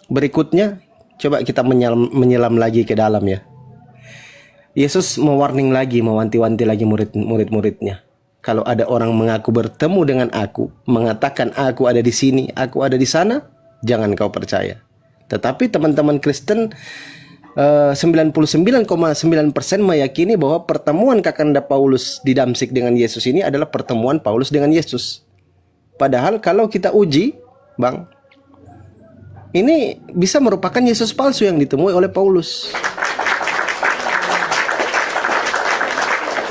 Berikutnya, coba kita menyelam lagi ke dalam ya. Yesus mewarning lagi, mewanti-wanti lagi murid-muridnya. Kalau ada orang mengaku bertemu dengan aku, mengatakan aku ada di sini, aku ada di sana, jangan kau percaya. Tetapi teman-teman Kristen 99,9% meyakini bahwa pertemuan Kakanda Paulus di Damsik dengan Yesus ini adalah pertemuan Paulus dengan Yesus. Padahal kalau kita uji, Bang, ini bisa merupakan Yesus palsu yang ditemui oleh Paulus.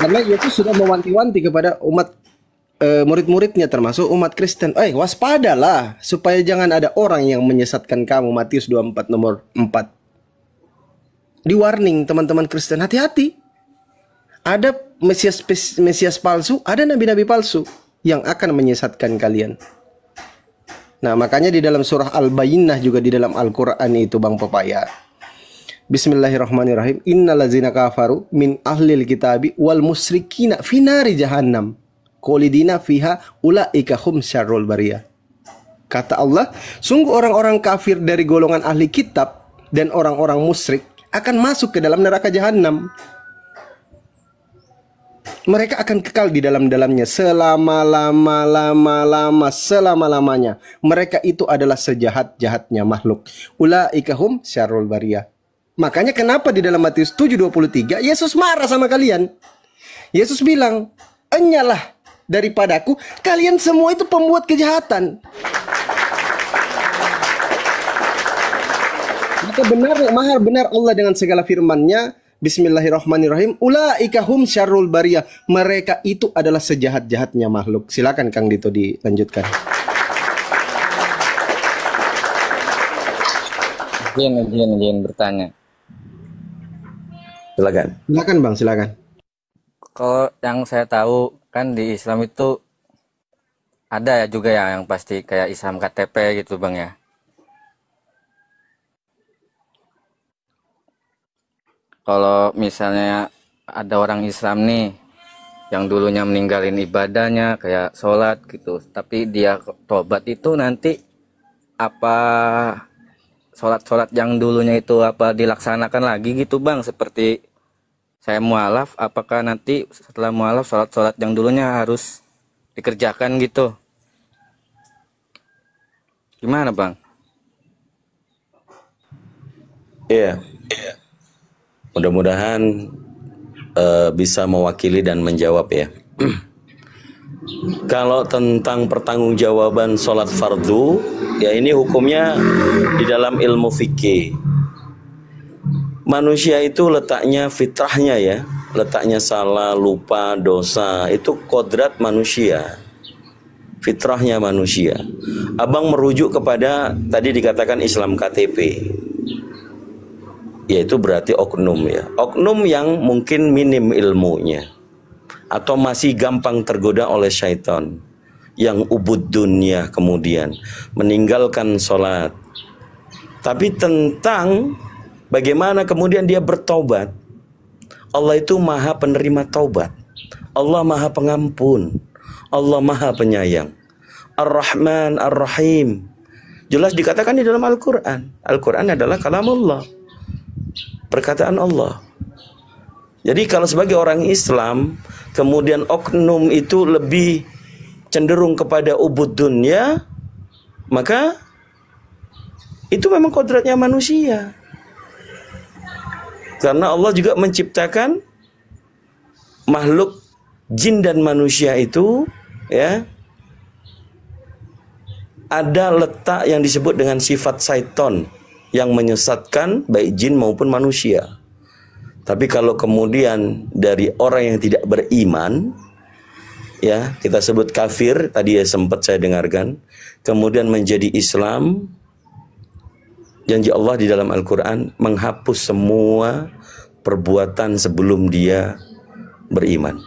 Karena Yesus sudah mewanti-wanti kepada umat murid-muridnya termasuk umat Kristen. Waspadalah supaya jangan ada orang yang menyesatkan kamu. Matius 24 nomor 4. Di warning teman-teman Kristen, hati-hati. Ada Mesias palsu, ada nabi-nabi palsu yang akan menyesatkan kalian. Nah, makanya di dalam surah Al-Bayyinah juga di dalam Al-Quran itu, Bang Pepaya. Bismillahirrahmanirrahim. Innallazina kafaru min ahlil kitabi wal musyrikina finari jahannam kholidina fiha ulaika hum syarrul bariyah. Kata Allah, sungguh orang-orang kafir dari golongan ahli kitab dan orang-orang musyrik akan masuk ke dalam neraka jahanam. Mereka akan kekal di dalamnya selama-lamanya. Mereka itu adalah sejahat-jahatnya makhluk. Ulaika hum syarrul bariyah. Makanya kenapa di dalam Matius 7:23 Yesus marah sama kalian. Yesus bilang, "Enyalah daripadaku, kalian semua itu pembuat kejahatan." Maka maha benar Allah dengan segala firman-Nya. Bismillahirrahmanirrahim. Ulaika hum syarrul bariyah. Mereka itu adalah sejahat-jahatnya makhluk. Silakan Kang Dito dilanjutkan. Izin bertanya. Silakan Bang, silakan. Kalau yang saya tahu kan di Islam itu ada ya juga ya yang pasti kayak Islam KTP gitu Bang ya. Kalau misalnya ada orang Islam nih yang dulunya meninggalin ibadahnya kayak sholat gitu, tapi dia tobat itu nanti apa sholat yang dulunya itu apa dilaksanakan lagi gitu Bang? Seperti saya mualaf, apakah nanti setelah mualaf sholat yang dulunya harus dikerjakan gitu? Gimana Bang? Iya. Mudah-mudahan bisa mewakili dan menjawab ya. Kalau tentang pertanggungjawaban sholat fardu, ya ini hukumnya di dalam ilmu fikih. Manusia itu letaknya fitrahnya ya, letaknya salah, lupa, dosa, itu kodrat manusia, fitrahnya manusia. Abang merujuk kepada tadi dikatakan Islam KTP, yaitu berarti oknum ya, oknum yang mungkin minim ilmunya atau masih gampang tergoda oleh syaitan, yang ubud dunia kemudian meninggalkan sholat. Tapi tentang bagaimana kemudian dia bertobat, Allah itu maha penerima taubat, Allah maha pengampun, Allah maha penyayang, Ar-Rahman Ar-Rahim. Jelas dikatakan di dalam Al-Quran. Al-Quran adalah kalamullah, perkataan Allah. Jadi kalau sebagai orang Islam kemudian oknum itu lebih cenderung kepada ubud dunia, maka itu memang kodratnya manusia. Karena Allah juga menciptakan makhluk jin dan manusia itu ya, ada letak yang disebut dengan sifat syaiton yang menyesatkan baik jin maupun manusia. Tapi kalau kemudian dari orang yang tidak beriman, ya kita sebut kafir, tadi ya sempat saya dengarkan, kemudian menjadi Islam, janji Allah di dalam Al-Quran menghapus semua perbuatan sebelum dia beriman.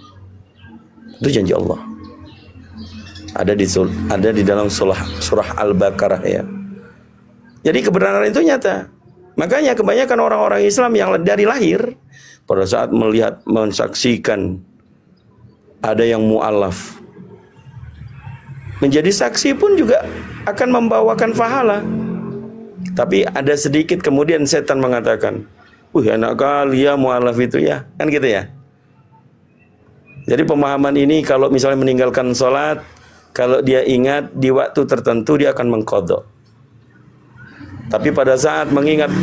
Itu janji Allah. Ada di dalam surah Al-Baqarah ya. Jadi kebenaran itu nyata. Makanya kebanyakan orang-orang Islam yang dari lahir pada saat melihat, mensaksikan ada yang mu'alaf, menjadi saksi pun juga akan membawakan pahala. Tapi ada sedikit kemudian setan mengatakan, enak kali ya mu'alaf itu ya. Kan gitu ya. Jadi pemahaman ini kalau misalnya meninggalkan sholat, kalau dia ingat di waktu tertentu dia akan mengqadha. Tapi pada saat mengingat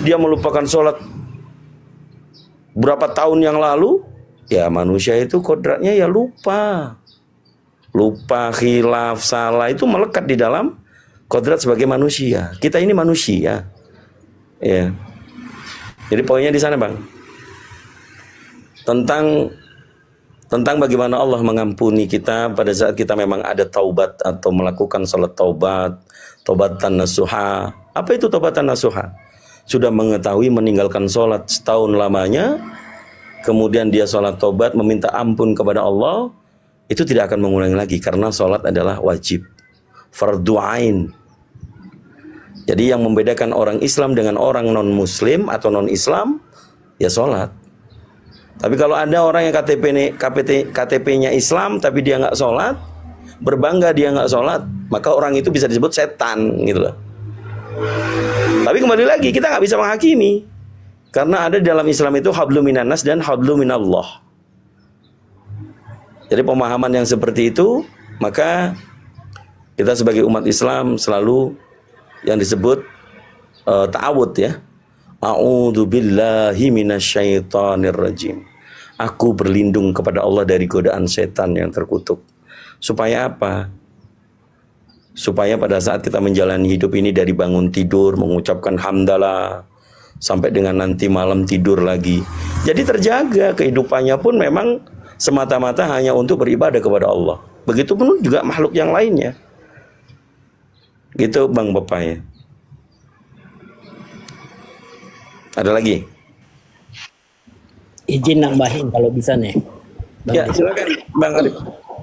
dia melupakan sholat berapa tahun yang lalu, ya manusia itu kodratnya ya lupa. Lupa, khilaf, salah itu melekat di dalam kodrat sebagai manusia. Kita ini manusia. Ya. Jadi poinnya di sana, Bang. Tentang bagaimana Allah mengampuni kita pada saat kita memang ada taubat atau melakukan salat taubat, taubatan nasuha. Apa itu taubatan nasuha? Sudah mengetahui meninggalkan salat setahun lamanya, kemudian dia salat taubat meminta ampun kepada Allah, itu tidak akan mengulangi lagi karena salat adalah wajib, fardu ain. Jadi yang membedakan orang Islam dengan orang non-Muslim atau non-Islam, ya salat. Tapi kalau ada orang yang KTP-nya Islam tapi dia nggak sholat, berbangga dia nggak sholat, maka orang itu bisa disebut setan gitu loh. Tapi kembali lagi kita nggak bisa menghakimi, karena ada dalam Islam itu hablum minannas dan hablum minallah. Jadi pemahaman yang seperti itu, maka kita sebagai umat Islam selalu yang disebut ta'awud ya. A'udzu billahi minasyaitonir rajim. Aku berlindung kepada Allah dari godaan setan yang terkutuk. Supaya apa? Supaya pada saat kita menjalani hidup ini dari bangun tidur mengucapkan hamdalah sampai dengan nanti malam tidur lagi. Jadi terjaga kehidupannya pun memang semata-mata hanya untuk beribadah kepada Allah. Begitupun juga makhluk yang lainnya. Gitu Bang Bapak ya. Ada lagi? Izin nambahin kalau bisa nih. Ya, silakan Bang Arif.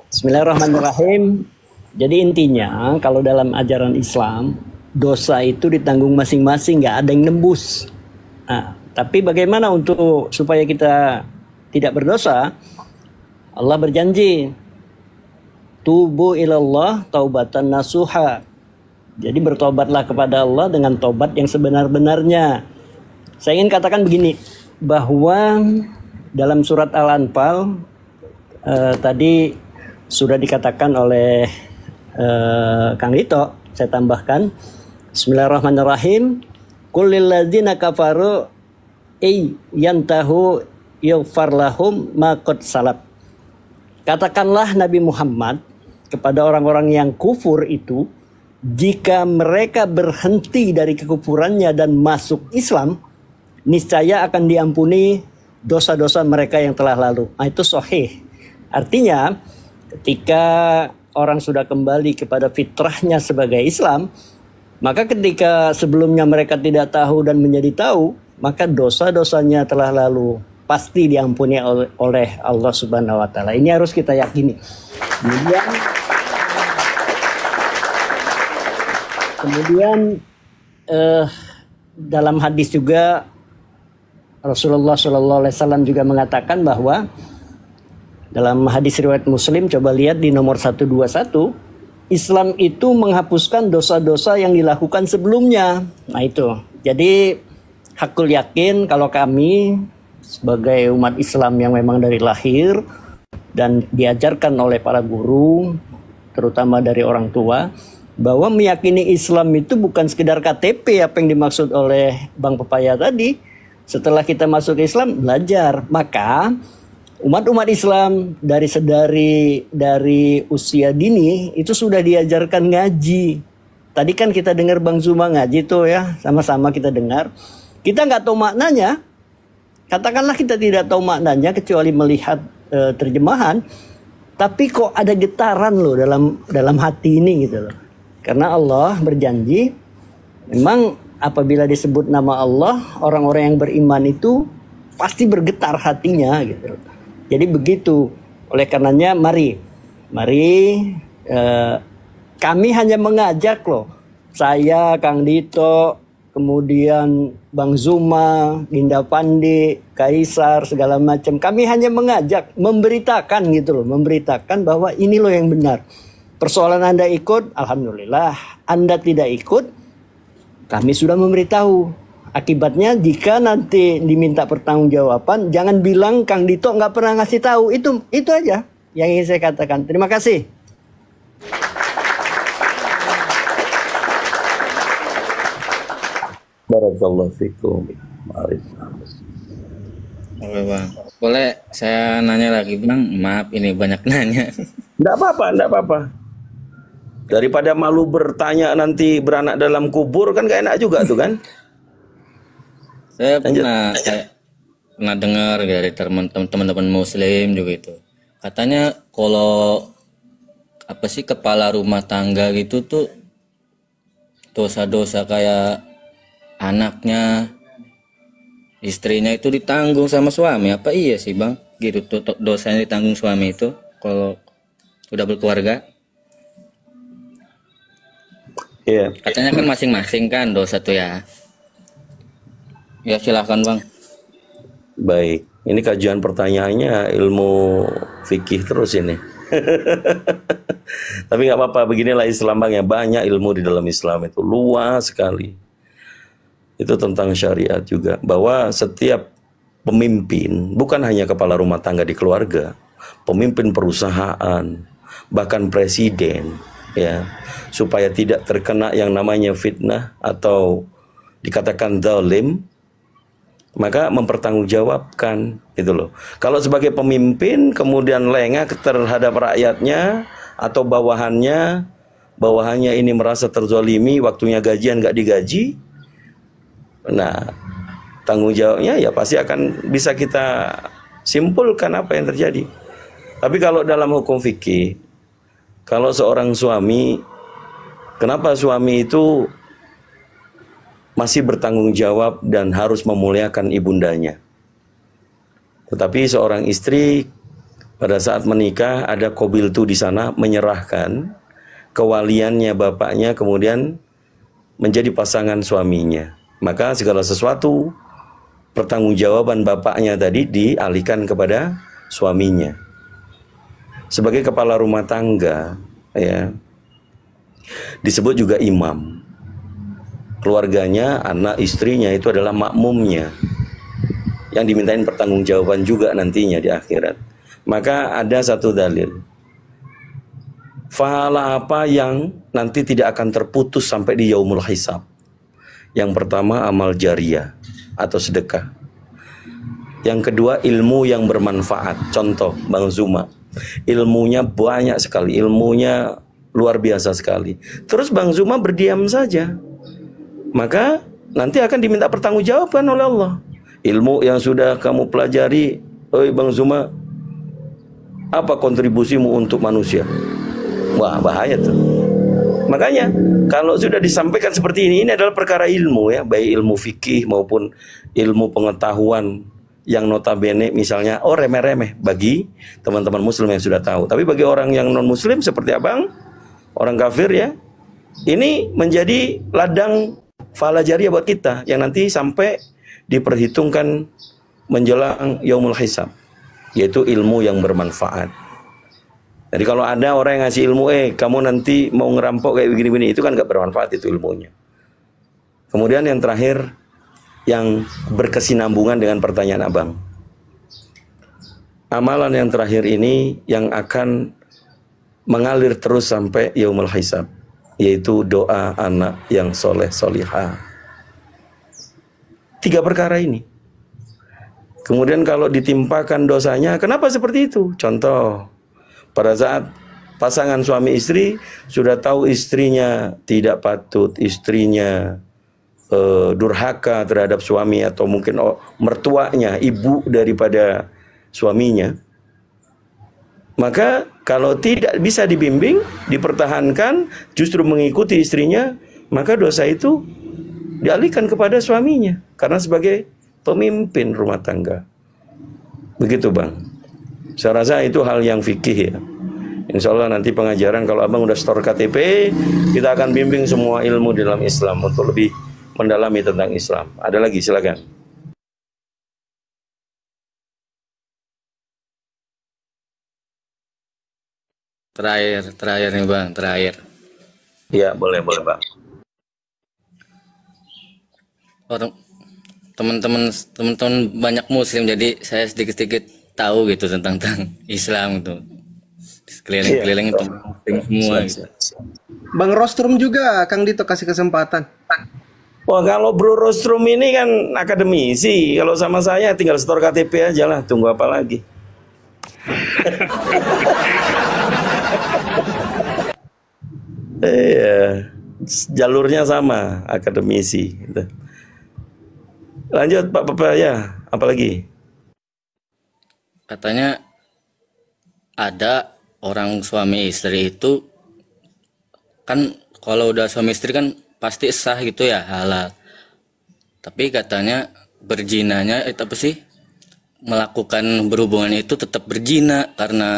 Bismillahirrahmanirrahim. Jadi intinya kalau dalam ajaran Islam, dosa itu ditanggung masing-masing, nggak ada yang nembus. Nah, tapi bagaimana untuk supaya kita tidak berdosa? Allah berjanji, tubu ilallah taubatan nasuha. Jadi bertobatlah kepada Allah dengan tobat yang sebenar-benarnya. Saya ingin katakan begini, bahwa dalam surat Al-Anfal tadi sudah dikatakan oleh Kang Rito, saya tambahkan, Bismillahirrahmanirrahim, qul lil ladzina kafaru yantahu yughfar lahum ma qad salaf. Katakanlah Nabi Muhammad kepada orang-orang yang kufur itu, jika mereka berhenti dari kekufurannya dan masuk Islam, niscaya akan diampuni dosa-dosa mereka yang telah lalu. Nah, itu sahih. Artinya ketika orang sudah kembali kepada fitrahnya sebagai Islam, maka ketika sebelumnya mereka tidak tahu dan menjadi tahu, maka dosa-dosanya telah lalu pasti diampuni oleh Allah Subhanahu wa taala. Ini harus kita yakini. Kemudian dalam hadis juga Rasulullah SAW juga mengatakan bahwa dalam hadis riwayat Muslim, coba lihat di nomor 121, Islam itu menghapuskan dosa-dosa yang dilakukan sebelumnya. Nah itu, jadi hakul yakin kalau kami sebagai umat Islam yang memang dari lahir dan diajarkan oleh para guru, terutama dari orang tua, bahwa meyakini Islam itu bukan sekedar KTP apa yang dimaksud oleh Bang Pepaya tadi. Setelah kita masuk Islam, belajar. Maka umat-umat Islam dari usia dini itu sudah diajarkan ngaji. Tadi kan kita dengar Bang Zuma ngaji tuh ya, sama-sama kita dengar. Kita nggak tahu maknanya. Katakanlah kita tidak tahu maknanya kecuali melihat terjemahan. Tapi kok ada getaran loh dalam hati ini gitu loh. Karena Allah berjanji, memang apabila disebut nama Allah, orang-orang yang beriman itu pasti bergetar hatinya gitu. Jadi begitu. Oleh karenanya mari kami hanya mengajak loh. Saya, Kang Dito, kemudian Bang Zuma, Dinda Pandi, Kaisar, segala macam. Kami hanya mengajak, memberitakan gitu loh, memberitakan bahwa ini loh yang benar. Persoalan Anda ikut, alhamdulillah. Anda tidak ikut, kami sudah memberitahu. Akibatnya jika nanti diminta pertanggungjawaban, jangan bilang Kang Dito nggak pernah ngasih tahu. Itu aja yang ingin saya katakan. Terima kasih. Barakallahu fikum. Ma'arif. Oke Bang, boleh saya nanya lagi Bang? Maaf ini banyak nanya. Enggak apa-apa, enggak apa-apa. Daripada malu bertanya nanti beranak dalam kubur kan gak enak juga tuh kan? Saya pernah dengar dari teman-teman Muslim juga itu. Katanya kalau apa sih kepala rumah tangga gitu tuh dosa-dosa kayak anaknya, istrinya itu ditanggung sama suami. Apa iya sih Bang? Gitu tuh dosanya ditanggung suami itu kalau udah berkeluarga. Iya. Katanya kan masing-masing kan dosa tuh ya. Ya silahkan Bang. Baik, ini kajian pertanyaannya ilmu fikih terus ini. Tapi nggak apa-apa, beginilah Islam Bang, ya banyak ilmu di dalam Islam itu luas sekali. Itu tentang syariat juga, bahwa setiap pemimpin, bukan hanya kepala rumah tangga di keluarga, pemimpin perusahaan, bahkan presiden, ya, supaya tidak terkena yang namanya fitnah atau dikatakan zalim, maka mempertanggungjawabkan itu loh. Kalau sebagai pemimpin kemudian lengah terhadap rakyatnya atau bawahannya ini merasa terzolimi, waktunya gajian nggak digaji, nah tanggung jawabnya ya pasti akan bisa kita simpulkan apa yang terjadi. Tapi kalau dalam hukum fikih, kalau seorang suami, kenapa suami itu masih bertanggung jawab dan harus memuliakan ibundanya? Tetapi seorang istri pada saat menikah ada qabiltu di sana, menyerahkan kewaliannya bapaknya kemudian menjadi pasangan suaminya. Maka segala sesuatu pertanggungjawaban bapaknya tadi dialihkan kepada suaminya. Sebagai kepala rumah tangga, ya, disebut juga imam. Keluarganya, anak istrinya itu adalah makmumnya, yang dimintain pertanggungjawaban juga nantinya di akhirat. Maka ada satu dalil, pahala apa yang nanti tidak akan terputus sampai di yaumul hisab. Yang pertama amal jariyah atau sedekah. Yang kedua ilmu yang bermanfaat. Contoh Bang Zuma, ilmunya banyak sekali, ilmunya luar biasa sekali. Terus Bang Zuma berdiam saja, maka nanti akan diminta pertanggungjawaban oleh Allah. Ilmu yang sudah kamu pelajari, oi Bang Zuma, apa kontribusimu untuk manusia? Wah, bahaya tuh. Makanya kalau sudah disampaikan seperti ini adalah perkara ilmu, ya, baik ilmu fikih maupun ilmu pengetahuan yang notabene misalnya remeh-remeh bagi teman-teman muslim yang sudah tahu. Tapi bagi orang yang non muslim seperti abang, orang kafir, ya, ini menjadi ladang pahala jariyah buat kita yang nanti sampai diperhitungkan menjelang yaumul hisab, yaitu ilmu yang bermanfaat. Jadi kalau ada orang yang ngasih ilmu, kamu nanti mau ngerampok kayak begini-begini, itu kan gak bermanfaat itu ilmunya. Kemudian yang terakhir, yang berkesinambungan dengan pertanyaan abang. Amalan yang terakhir ini yang akan mengalir terus sampai yaumul hisab, yaitu doa anak yang soleh solihah. 3 perkara ini. Kemudian kalau ditimpakan dosanya, kenapa seperti itu? Contoh, pada saat pasangan suami istri sudah tahu istrinya tidak patut, istrinya durhaka terhadap suami atau mungkin mertuanya, ibu daripada suaminya, maka kalau tidak bisa dibimbing, dipertahankan, justru mengikuti istrinya, maka dosa itu dialihkan kepada suaminya karena sebagai pemimpin rumah tangga. Begitu Bang. Saya rasa itu hal yang fikih, ya. Insya Allah nanti pengajaran kalau abang udah store KTP, kita akan bimbing semua ilmu di dalam Islam untuk lebih mendalami tentang Islam. Ada lagi, silakan. Terakhir nih Bang, terakhir. Ya, boleh Bang. Orang teman-teman banyak Muslim, jadi saya sedikit-sedikit tahu gitu tentang Islam gitu. Keliling-keliling itu Muslim semua. Gitu. Bang Rostrum juga, Kang Dito kasih kesempatan. Wah, kalau Bro Rostrum ini kan akademisi. Kalau sama saya tinggal store KTP aja lah. Tunggu apa lagi? Iya, jalurnya sama, akademisi. Gitu. Lanjut Pak Papaya, apa lagi? Katanya ada orang suami istri itu kan kalau udah suami istri kan pasti sah gitu ya, halal. Tapi katanya berjinanya itu apa sih? Melakukan berhubungan itu tetap berzina karena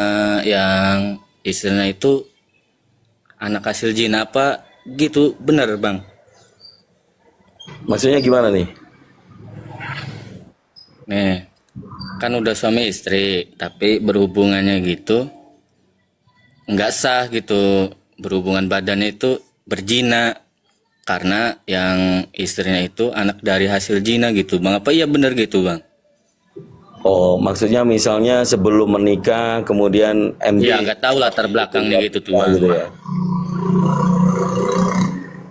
yang istrinya itu anak hasil zina apa gitu, benar Bang? Maksudnya gimana nih? Nih, kan udah suami istri tapi berhubungannya gitu nggak sah gitu, berhubungan badannya itu berzina karena yang istrinya itu anak dari hasil zina gitu Bang. Apa iya benar gitu Bang? Oh, maksudnya misalnya sebelum menikah kemudian MD. Iya, nggak tahu latar belakangnya gitu tuh Bang. Gitu ya.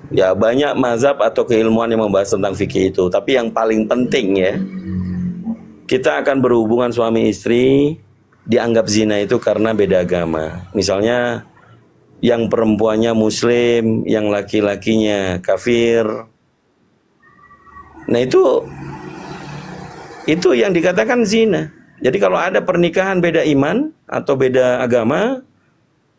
Ya, banyak mazhab atau keilmuan yang membahas tentang fikih itu, tapi yang paling penting ya, kita akan berhubungan suami istri dianggap zina itu karena beda agama. Misalnya yang perempuannya muslim, yang laki-lakinya kafir. Nah, itu yang dikatakan zina. Jadi kalau ada pernikahan beda iman atau beda agama,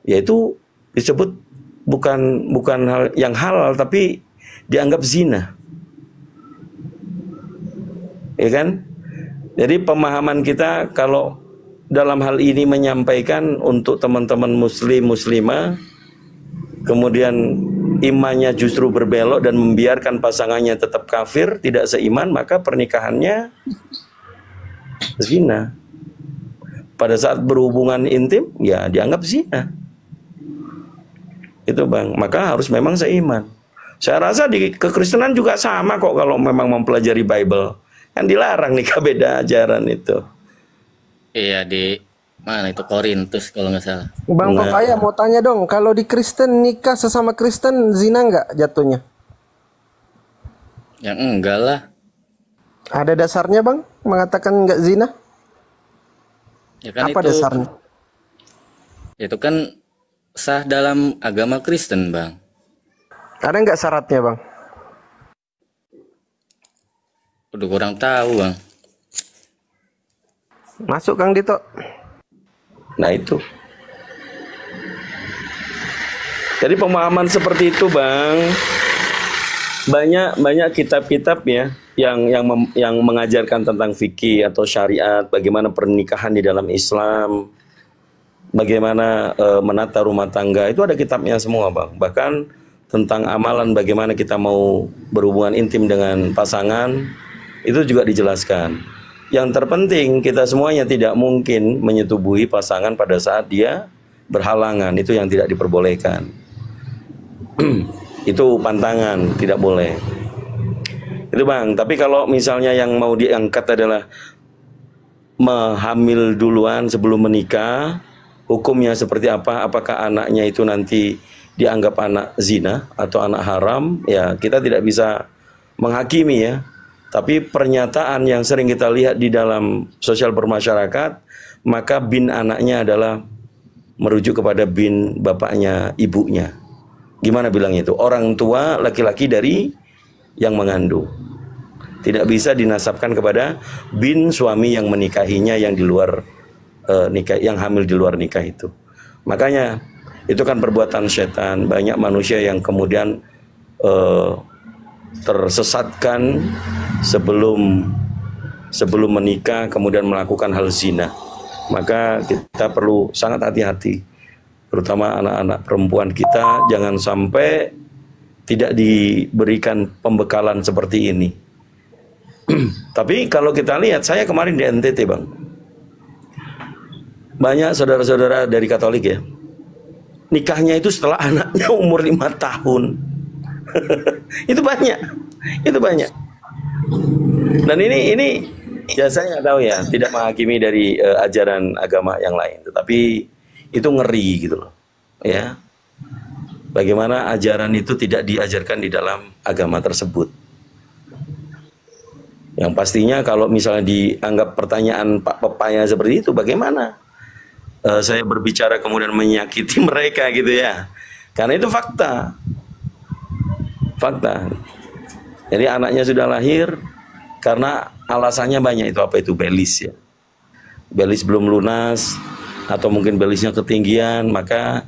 yaitu disebut bukan hal yang halal tapi dianggap zina. Ya kan? Jadi pemahaman kita kalau dalam hal ini menyampaikan untuk teman-teman muslim muslimah, kemudian imannya justru berbelok dan membiarkan pasangannya tetap kafir, tidak seiman, maka pernikahannya zina. Pada saat berhubungan intim, ya dianggap zina. Itu Bang, maka harus memang seiman. Saya rasa di kekristenan juga sama kok kalau memang mempelajari Bible. Kan dilarang nikah beda ajaran itu. Iya, di mana itu, Korintus kalau nggak salah. Bang Papaya mau tanya dong, kalau di Kristen nikah sesama Kristen zina nggak jatuhnya? Yang enggak lah. Ada dasarnya Bang mengatakan nggak zina? Ya kan apa itu, dasarnya? itu kan sah dalam agama Kristen Bang. Ada nggak syaratnya Bang? Udah kurang tahu Bang. Masuk Kang Dito. Nah itu. Jadi pemahaman seperti itu Bang, banyak kitab-kitab ya yang mengajarkan tentang fikih atau syariat, bagaimana pernikahan di dalam Islam, bagaimana menata rumah tangga, itu ada kitabnya semua Bang. Bahkan tentang amalan bagaimana kita mau berhubungan intim dengan pasangan, itu juga dijelaskan. Yang terpenting kita semuanya tidak mungkin menyetubuhi pasangan pada saat dia berhalangan, itu yang tidak diperbolehkan. Itu pantangan, tidak boleh. Itu Bang, tapi kalau misalnya yang mau diangkat adalah menghamil duluan sebelum menikah, hukumnya seperti apa? Apakah anaknya itu nanti dianggap anak zina atau anak haram? Ya, kita tidak bisa menghakimi ya. Tapi pernyataan yang sering kita lihat di dalam sosial bermasyarakat, maka bin anaknya adalah merujuk kepada bin bapaknya, ibunya. Gimana bilangnya itu? Orang tua laki-laki dari yang mengandung. Tidak bisa dinasabkan kepada bin suami yang menikahinya yang di luar nikah, yang hamil di luar nikah itu. Makanya itu kan perbuatan setan. Banyak manusia yang kemudian tersesatkan sebelum menikah, kemudian melakukan hal zina. Maka kita perlu sangat hati-hati, terutama anak-anak perempuan kita, jangan sampai tidak diberikan pembekalan seperti ini. Tapi kalau kita lihat, saya kemarin di NTT Bang, banyak saudara-saudara dari Katolik ya, nikahnya itu setelah anaknya umur 5 tahun. Itu banyak, itu banyak. Dan ini ya saya nggak tahu ya, tidak menghakimi dari ajaran agama yang lain, tetapi itu ngeri gitu loh, ya. Bagaimana ajaran itu tidak diajarkan di dalam agama tersebut. Yang pastinya kalau misalnya dianggap pertanyaan Pak Pepaya seperti itu, bagaimana saya berbicara kemudian menyakiti mereka gitu ya. Karena itu fakta. Fakta. Jadi anaknya sudah lahir karena alasannya banyak, itu apa itu belis ya. Belis belum lunas atau mungkin belisnya ketinggian, maka